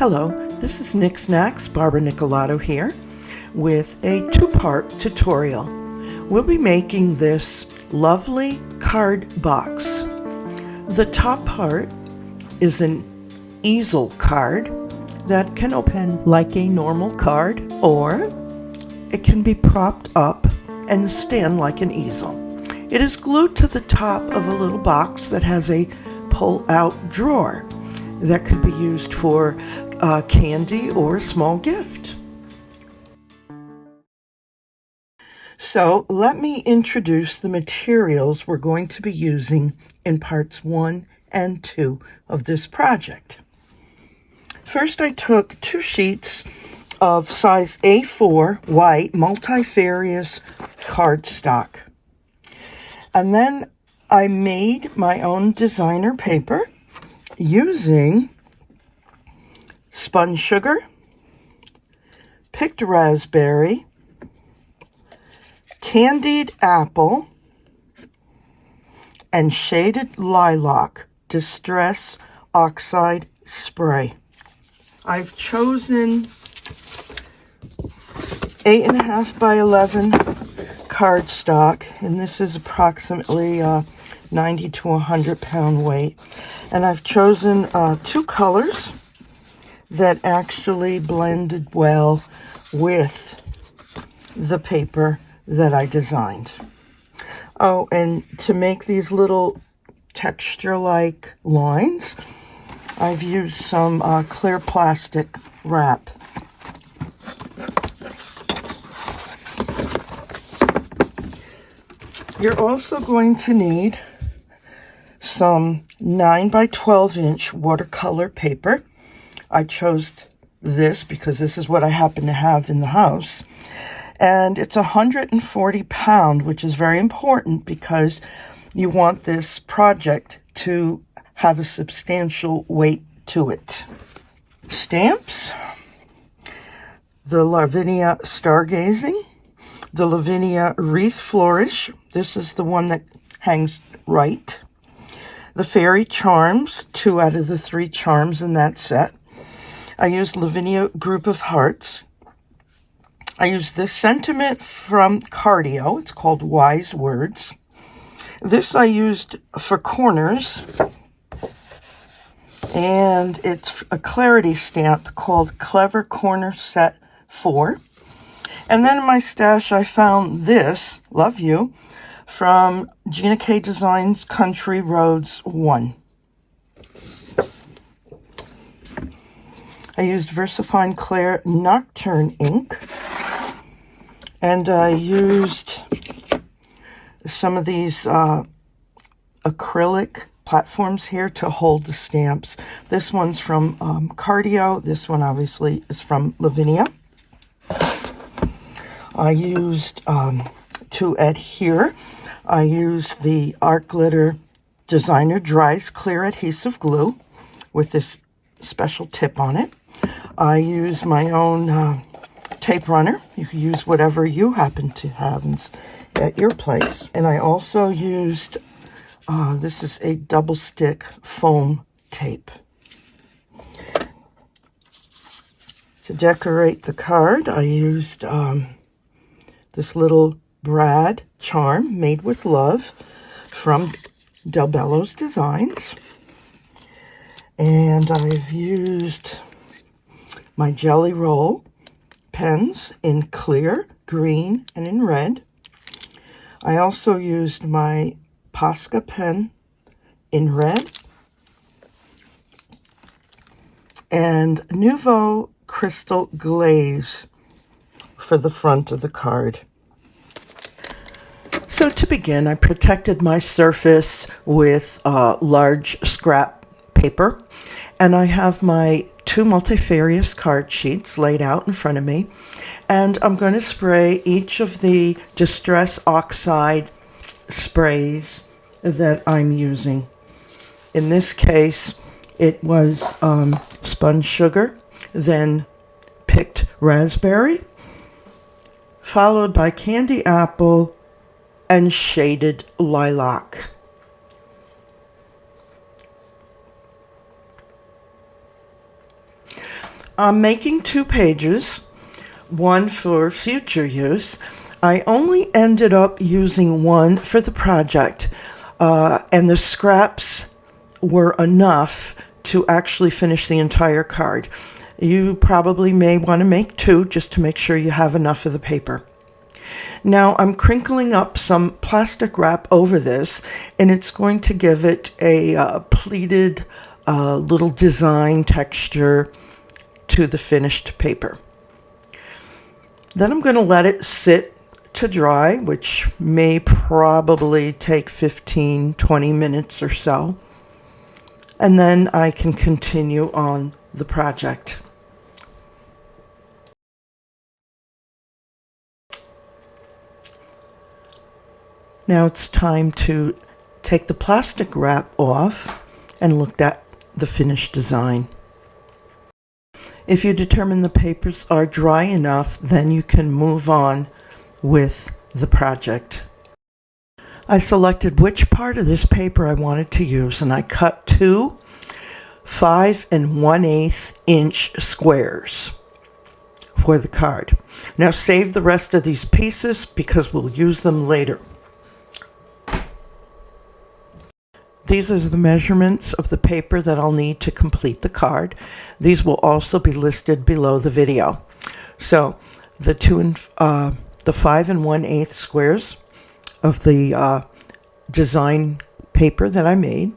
Hello, this is Knacks, Barbara Nicolato here with a two-part tutorial. We'll be making this lovely card box. The top part is an easel card that can open like a normal card, or it can be propped up and stand like an easel. It is glued to the top of a little box that has a pull-out drawer that could be used for candy or a small gift. So let me introduce the materials we're going to be using in parts 1 and 2 of this project. First, I took 2 sheets of size A4 white multifarious cardstock. And then I made my own designer paper using spun sugar, picked raspberry, candied apple, and shaded lilac distress oxide spray. I've chosen 8.5 by 11 cardstock, and this is approximately 90 to 100 pound weight. And I've chosen 2 colors that actually blended well with the paper that I designed. Oh, and to make these little texture-like lines, I've used some clear plastic wrap. You're also going to need some 9 by 12 inch watercolor paper. I chose this because this is what I happen to have in the house. And it's 140 pound, which is very important because you want this project to have a substantial weight to it. Stamps, the Lavinia Stargazing, the Lavinia Wreath Flourish. This is the one that hangs right. The Fairy Charms, 2 out of the 3 charms in that set. I used Lavinia Group of Hearts. I used this sentiment from Cardio. It's called Wise Words. This I used for corners. And it's a clarity stamp called Clever Corner Set 4. And then in my stash I found this, Love You, from Gina K Designs Country Roads 1. I used VersaFine Clair Nocturne ink, and I used some of these acrylic platforms here to hold the stamps. This one's from Cardio. This one obviously is from Lavinia. I used to adhere, I used the Art Glitter Designer Dries Clear Adhesive Glue with this special tip on it. I use my own tape runner. You can use whatever you happen to have at your place. And I also used, this is a double stick foam tape. To decorate the card, I used this little brad charm made with love from Bello's Designs. And I've used my Jelly Roll pens in clear, green, and in red. I also used my Posca pen in red and Nouveau Crystal Glaze for the front of the card. So to begin, I protected my surface with large scrap paper, and I have my 2 multifarious card sheets laid out in front of me, and I'm going to spray each of the Distress Oxide sprays that I'm using. In this case, it was spun sugar, then picked raspberry, followed by candy apple and shaded lilac. I'm making 2 pages, one for future use. I only ended up using one for the project, and the scraps were enough to actually finish the entire card. You probably may want to make 2 just to make sure you have enough of the paper. Now I'm crinkling up some plastic wrap over this, and it's going to give it a pleated little design texture to the finished paper. Then I'm going to let it sit to dry, which may probably take 15-20 minutes or so. And then I can continue on the project. Now it's time to take the plastic wrap off and look at the finished design. If you determine the papers are dry enough, then you can move on with the project. I selected which part of this paper I wanted to use, and I cut 2 5 1/8 inch squares for the card. Now save the rest of these pieces because we'll use them later. These are the measurements of the paper that I'll need to complete the card. These will also be listed below the video. So the 5 1/8 squares of the design paper that I made.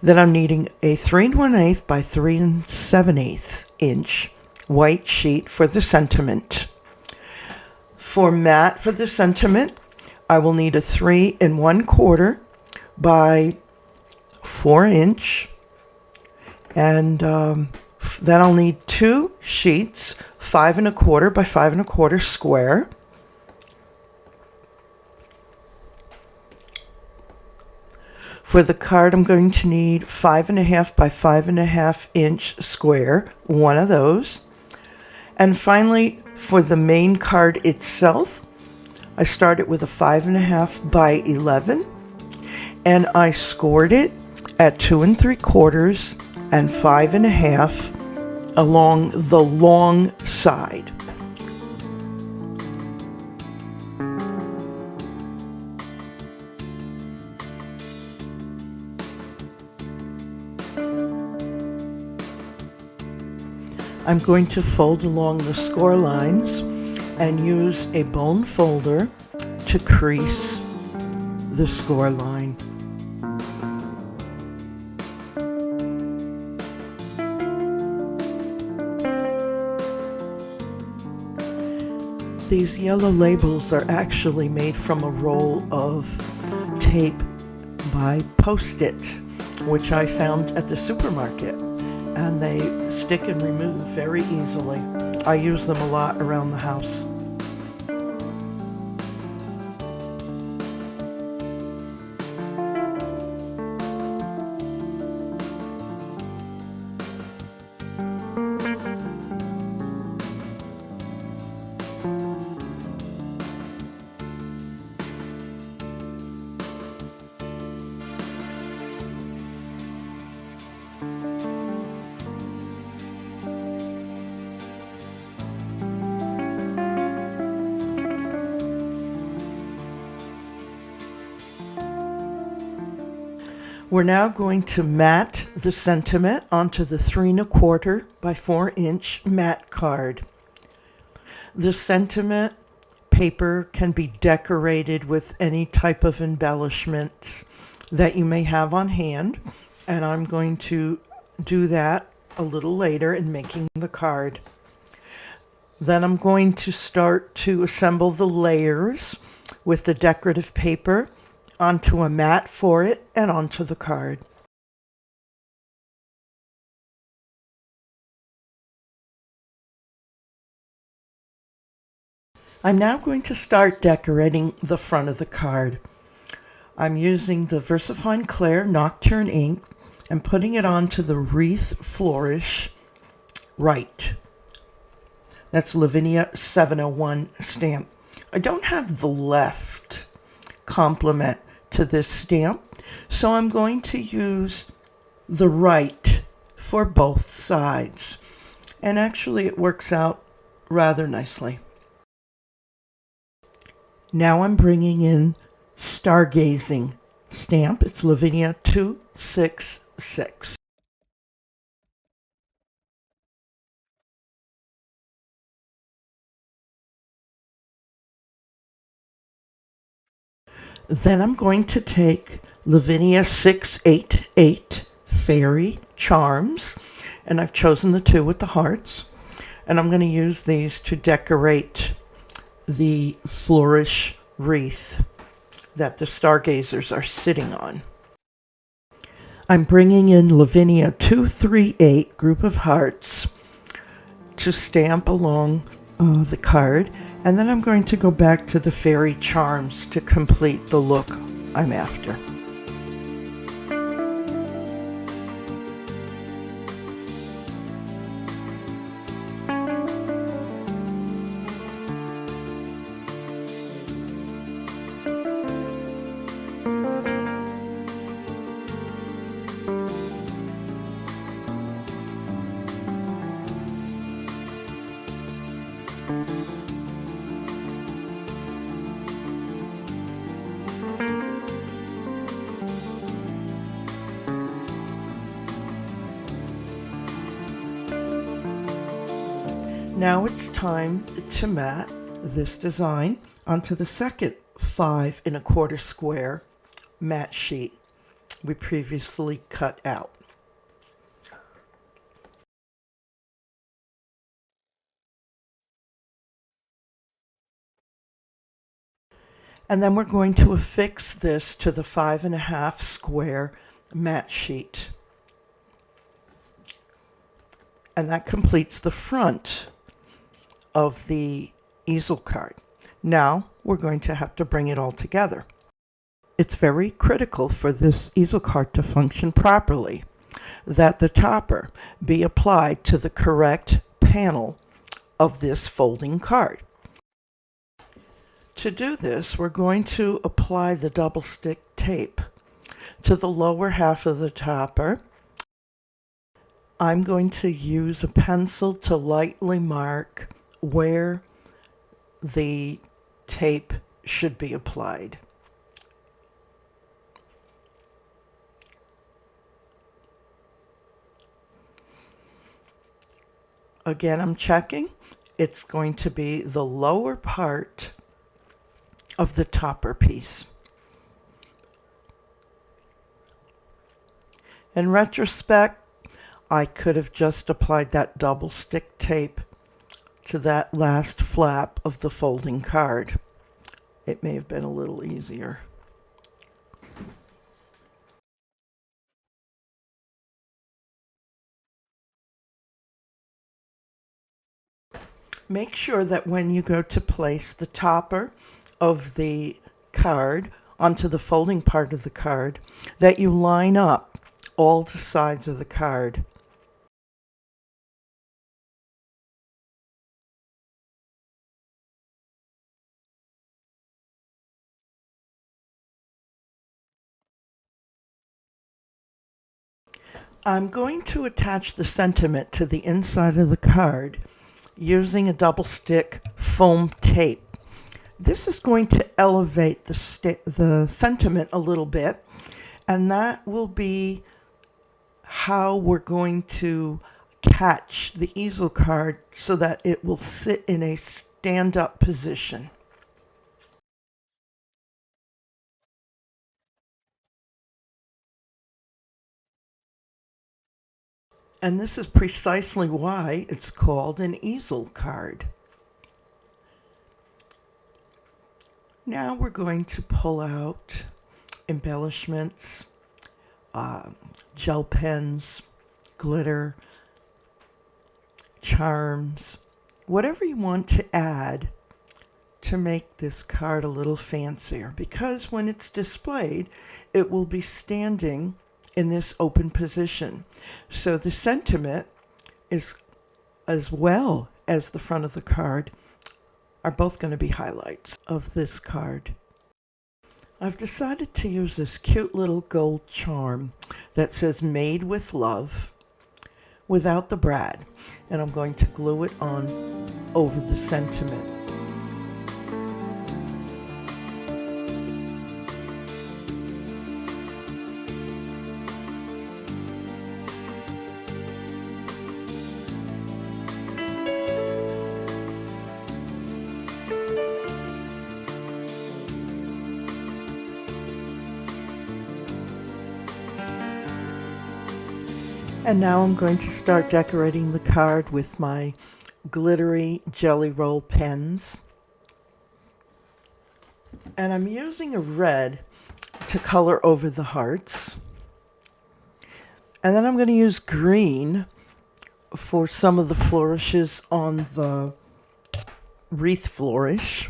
Then I'm needing a 3 1/8 by 3 7/8 inch white sheet for the sentiment. For matte for the sentiment, I will need a 3 1/4 by 4 inch, and then I'll need 2 sheets, 5 1/4 by 5 1/4 square. For the card, I'm going to need 5 1/2 by 5 1/2 inch square, one of those. And finally, for the main card itself, I started with a 5 1/2 by 11, and I scored it at 2 3/4 and 5 1/2 along the long side. I'm going to fold along the score lines and use a bone folder to crease the score line. These yellow labels are actually made from a roll of tape by Post-it, which I found at the supermarket, and they stick and remove very easily. I use them a lot around the house. We're now going to mat the sentiment onto the 3 1/4 by 4 inch mat card. The sentiment paper can be decorated with any type of embellishments that you may have on hand, and I'm going to do that a little later in making the card. Then I'm going to start to assemble the layers with the decorative paper onto a mat for it and onto the card. I'm now going to start decorating the front of the card. I'm using the VersaFine Clair Nocturne ink and putting it onto the Wreath Flourish right. That's Lavinia 701 stamp. I don't have the left complement to this stamp, so I'm going to use the right for both sides. And actually it works out rather nicely. Now I'm bringing in Stargazing stamp. It's Lavinia 266. Then I'm going to take Lavinia 688 Fairy Charms, and I've chosen the two with the hearts, and I'm going to use these to decorate the flourish wreath that the stargazers are sitting on. I'm bringing in Lavinia 238 Group of Hearts to stamp along the card, and then I'm going to go back to the Fairy Charms to complete the look I'm after. Now it's time to mat this design onto the second 5 1/4 square mat sheet we previously cut out. And then we're going to affix this to the 5 1/2 square mat sheet. And that completes the front of the easel card. Now we're going to have to bring it all together. It's very critical for this easel card to function properly that the topper be applied to the correct panel of this folding card. To do this, we're going to apply the double stick tape to the lower half of the topper. I'm going to use a pencil to lightly mark where the tape should be applied. Again, I'm checking. It's going to be the lower part of the topper piece. In retrospect, I could have just applied that double stick tape to that last flap of the folding card. It may have been a little easier. Make sure that when you go to place the topper of the card onto the folding part of the card, that you line up all the sides of the card. I'm going to attach the sentiment to the inside of the card using a double stick foam tape. This is going to elevate the sentiment a little bit, and that will be how we're going to catch the easel card so that it will sit in a stand-up position. And this is precisely why it's called an easel card. Now we're going to pull out embellishments, gel pens, glitter, charms, whatever you want to add to make this card a little fancier, because when it's displayed, it will be standing in this open position. So the sentiment is, as well as the front of the card, are both going to be highlights of this card. I've decided to use this cute little gold charm that says "Made with Love" without the brad, and I'm going to glue it on over the sentiment. And now I'm going to start decorating the card with my glittery Jelly Roll pens. And I'm using a red to color over the hearts. And then I'm going to use green for some of the flourishes on the wreath flourish.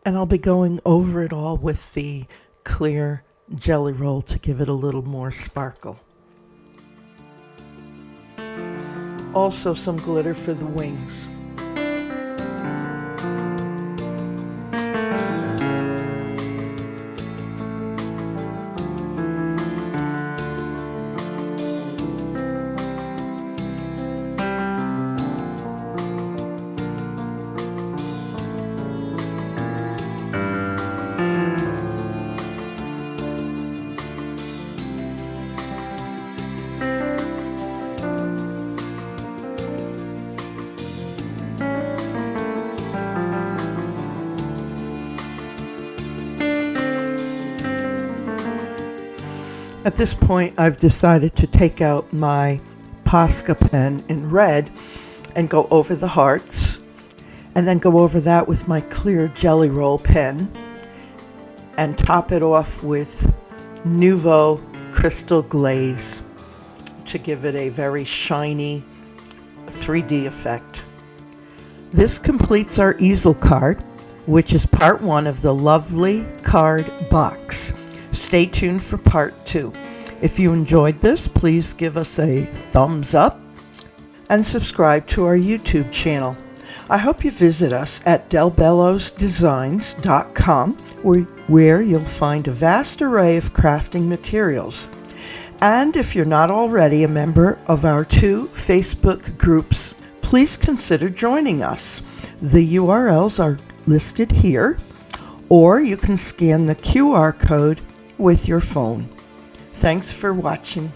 And I'll be going over it all with the clear Jelly Roll to give it a little more sparkle. Also some glitter for the wings. At this point, I've decided to take out my Posca pen in red and go over the hearts, and then go over that with my clear Jelly Roll pen and top it off with Nouveau Crystal Glaze to give it a very shiny 3D effect. This completes our easel card, which is part 1 of the lovely card box. Stay tuned for part 2. If you enjoyed this, please give us a thumbs up and subscribe to our YouTube channel. I hope you visit us at delbellosdesigns.com, where you'll find a vast array of crafting materials. And if you're not already a member of our 2 Facebook groups, please consider joining us. The URLs are listed here, or you can scan the QR code with your phone. Thanks for watching.